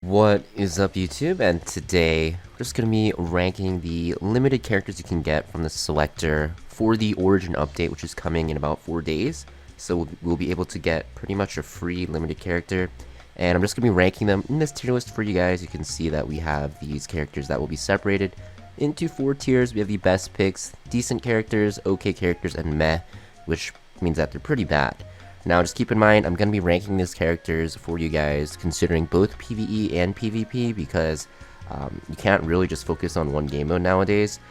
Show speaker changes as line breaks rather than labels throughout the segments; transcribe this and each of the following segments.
What is up, YouTube? And today we're just going to be ranking the limited characters you can get from the Selector for the Origin update, which is coming in about 4 days. So we'll be able to get pretty much a free limited character, and I'm just going to be ranking them in this tier list for you guys. You can see that we have these characters that will be separated into 4 tiers. We have the best picks, decent characters, okay characters, and meh, which means that they're pretty bad. Now, just keep in mind, I'm going to be ranking these characters for you guys, considering both PvE and PvP, because you can't really just focus on one game mode nowadays.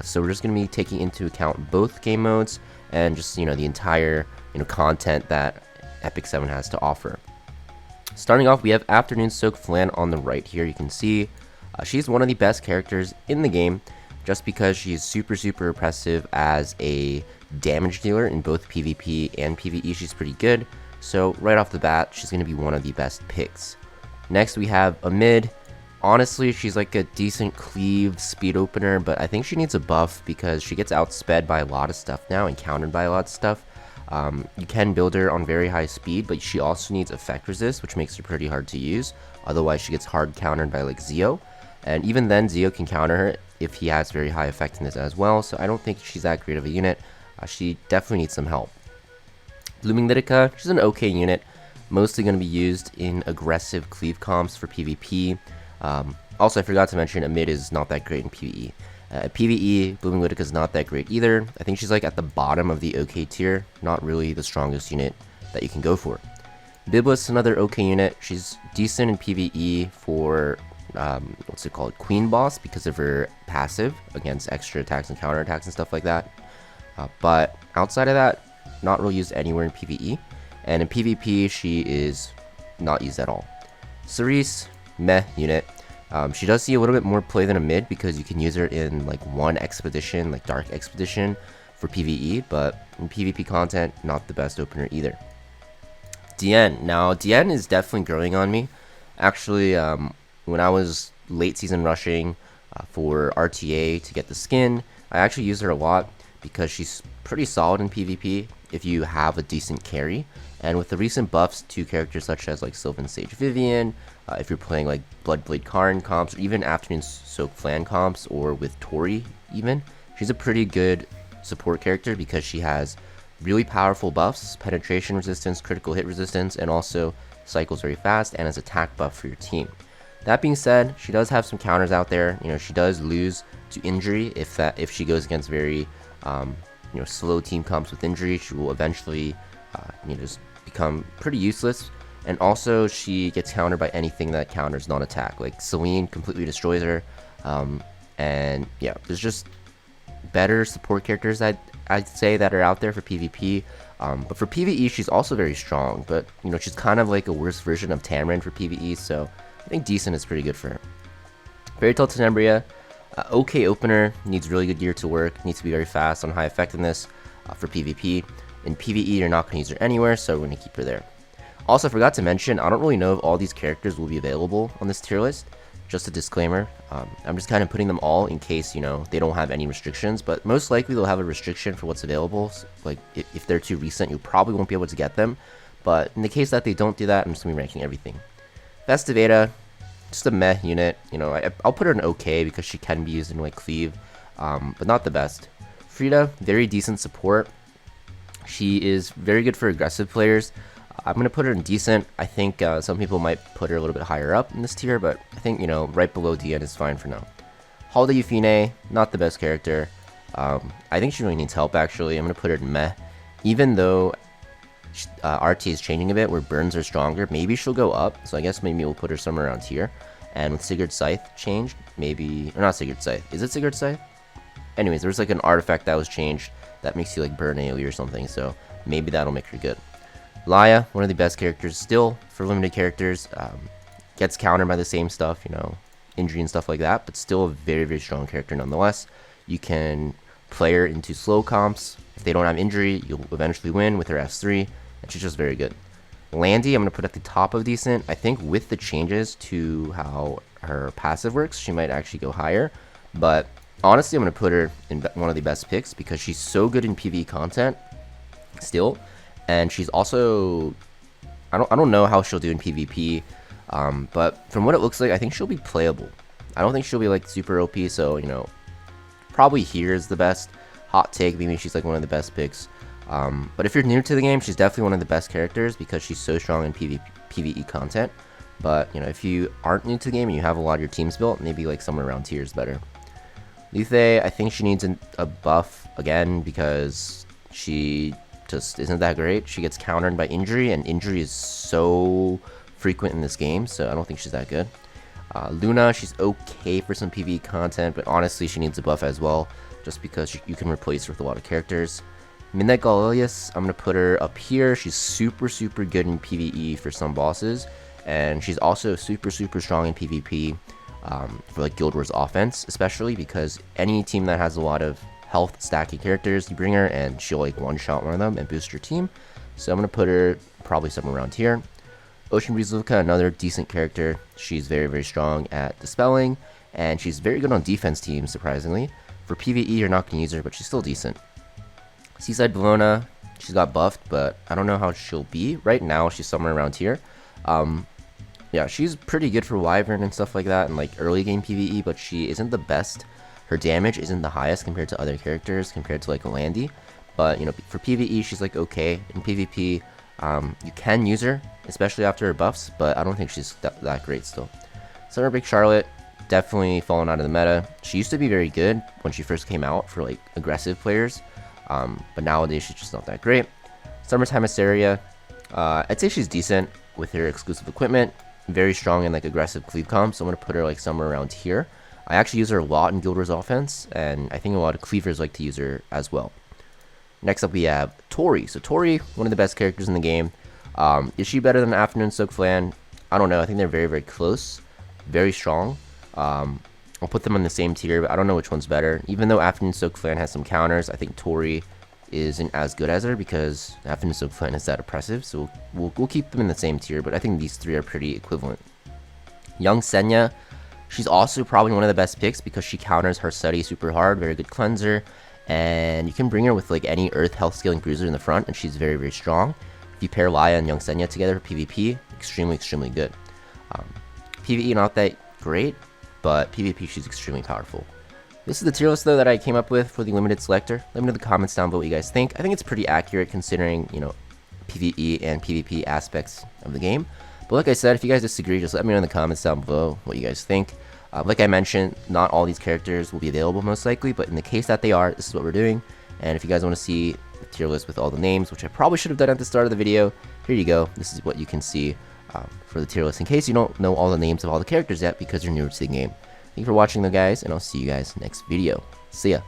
So we're just going to be taking into account both game modes and just, the entire, content that Epic 7 has to offer. Starting off, we have Afternoon Soak Flan on the right here. You can see she's one of the best characters in the game, just because she's super oppressive as a damage dealer in both PvP and PvE. She's pretty good, so right off the bat she's going to be one of the best picks. Next we have a mid. Honestly, she's like a decent cleave speed opener, but I think she needs a buff because she gets outsped by a lot of stuff now and countered by a lot of stuff. You can build her on very high speed, but she also needs effect resist, which makes her pretty hard to use. Otherwise she gets hard countered by like Zeo, and even then Zeo can counter her if he has very high effectiveness as well, so I don't think she's that great of a unit. She definitely needs some help. Blooming Lidica, she's an okay unit, mostly going to be used in aggressive cleave comps for PvP. Also, I forgot to mention, a mid is not that great in PvE. PvE, Blooming Lidica is not that great either. I think she's like at the bottom of the okay tier, not really the strongest unit that you can go for. Biblis, another okay unit. She's decent in PvE for what's it called, Queen Boss, because of her passive against extra attacks and counter attacks and stuff like that. But outside of that, not really used anywhere in PvE, and in PvP she is not used at all. Cerise, meh unit. She does see a little bit more play than a mid because you can use her in like one expedition, like Dark Expedition for PvE, but in PvP content, not the best opener either. Diane. Now Diane is definitely growing on me. Actually, when I was late season rushing for RTA to get the skin, I actually used her a lot because she's pretty solid in PvP if you have a decent carry. And with the recent buffs to characters such as like Sylvan Sage Vivian, if you're playing like Bloodblade Karn comps, or even Afternoon Soak Flan comps, or with Tori even, she's a pretty good support character because she has really powerful buffs, penetration resistance, critical hit resistance, and also cycles very fast and has attack buff for your team. That being said, she does have some counters out there. She does lose to injury if she goes against very slow team comps with injury. She will eventually just become pretty useless. And also she gets countered by anything that counters non-attack, like Celine completely destroys her. And yeah, there's just better support characters I'd say that are out there for PvP. But for PvE she's also very strong, but she's kind of like a worse version of Tamarin for PvE, so I think decent is pretty good for her. Fairy Tail Tenebria, okay opener, needs really good gear to work, needs to be very fast on high effectiveness for PvP. In PvE, you're not going to use her anywhere, so we're going to keep her there. Also, I forgot to mention, I don't really know if all these characters will be available on this tier list. Just a disclaimer, I'm just kind of putting them all in case, they don't have any restrictions, but most likely they'll have a restriction for what's available. So, like, if they're too recent, you probably won't be able to get them. But in the case that they don't do that, I'm just going to be ranking everything. Festive Ada, just a meh unit. I'll put her in okay because she can be used in like cleave, but not the best. Frida, very decent support. She is very good for aggressive players. I'm going to put her in decent. I think some people might put her a little bit higher up in this tier, but I think, right below DN is fine for now. Holiday Euphine, not the best character. I think she really needs help, actually. I'm going to put her in meh. Even though RT is changing a bit, where burns are stronger, maybe she'll go up. So I guess maybe we'll put her somewhere around here. And with Sigurd's Scythe changed, maybe... Or not Sigurd's Scythe. Is it Sigurd's Scythe? Anyways, there's like an artifact that was changed that makes you like burn AoE or something, so maybe that'll make her good. Laia, one of the best characters still for limited characters, gets countered by the same stuff, injury and stuff like that, but still a very strong character nonetheless. You can play her into slow comps. If they don't have injury, you'll eventually win with her S3, and she's just very good. Landy, I'm going to put at the top of decent. I think with the changes to how her passive works, she might actually go higher, but honestly, I'm going to put her in one of the best picks because she's so good in PvE content still, and she's also, I don't know how she'll do in PvP. But from what it looks like, I think she'll be playable. I don't think she'll be like super OP, so probably here is the best. Hot take, maybe she's like one of the best picks. But if you're new to the game, she's definitely one of the best characters because she's so strong in PvE content. But if you aren't new to the game and you have a lot of your teams built, maybe like somewhere around here is better. Luthe, I think she needs a buff again because she just isn't that great. She gets countered by injury, and injury is so frequent in this game, so I don't think she's that good. Luna, she's okay for some PvE content, but honestly, she needs a buff as well, just because you can replace her with a lot of characters. Midnight Galilius, I'm going to put her up here. She's super good in PvE for some bosses, and she's also super strong in PvP for like Guild Wars offense, especially because any team that has a lot of health stacking characters, you bring her and she'll like one-shot one of them and boost your team. So I'm going to put her probably somewhere around here. Ocean Breeze Luca, another decent character. She's very strong at dispelling, and she's very good on defense teams, surprisingly. For PvE, you're not going to use her, but she's still decent. Seaside Bellona, she's got buffed, but I don't know how she'll be. Right now, she's somewhere around here. Yeah, she's pretty good for Wyvern and stuff like that in like early game PvE, but she isn't the best. Her damage isn't the highest compared to other characters, compared to like Landy. But for PvE, she's like okay. In PvP, you can use her, especially after her buffs, but I don't think she's that great still. Summer Break Charlotte, definitely fallen out of the meta. She used to be very good when she first came out for like aggressive players, but nowadays she's just not that great. Summertime Hysteria, I'd say she's decent with her exclusive equipment, very strong in like aggressive cleave comp, so I'm going to put her like somewhere around here. I actually use her a lot in Guild Wars offense, and I think a lot of cleavers like to use her as well. Next up we have Tori. So Tori, one of the best characters in the game. Is she better than Afternoon Soak Flan? I don't know. I think they're very close. Very strong. I'll put them on the same tier, but I don't know which one's better. Even though Afternoon Soak Flan has some counters, I think Tori isn't as good as her because Afternoon Soak Flan is that oppressive. So we'll keep them in the same tier, but I think these three are pretty equivalent. Young Senya, she's also probably one of the best picks because she counters her study super hard. Very good cleanser. And you can bring her with like any earth health scaling bruiser in the front, and she's very strong. If you pair Laya and Young Senya together for PvP, extremely good. PvE not that great, but PvP she's extremely powerful. This is the tier list though that I came up with for the limited selector. Let me know in the comments down below what you guys think. I think it's pretty accurate considering PvE and PvP aspects of the game. But like I said, if you guys disagree, just let me know in the comments down below what you guys think. Like I mentioned, not all these characters will be available most likely, but in the case that they are, this is what we're doing. And if you guys want to see the tier list with all the names, which I probably should have done at the start of the video, here you go. This is what you can see for the tier list in case you don't know all the names of all the characters yet because you're newer to the game. Thank you for watching though, guys, and I'll see you guys next video. See ya.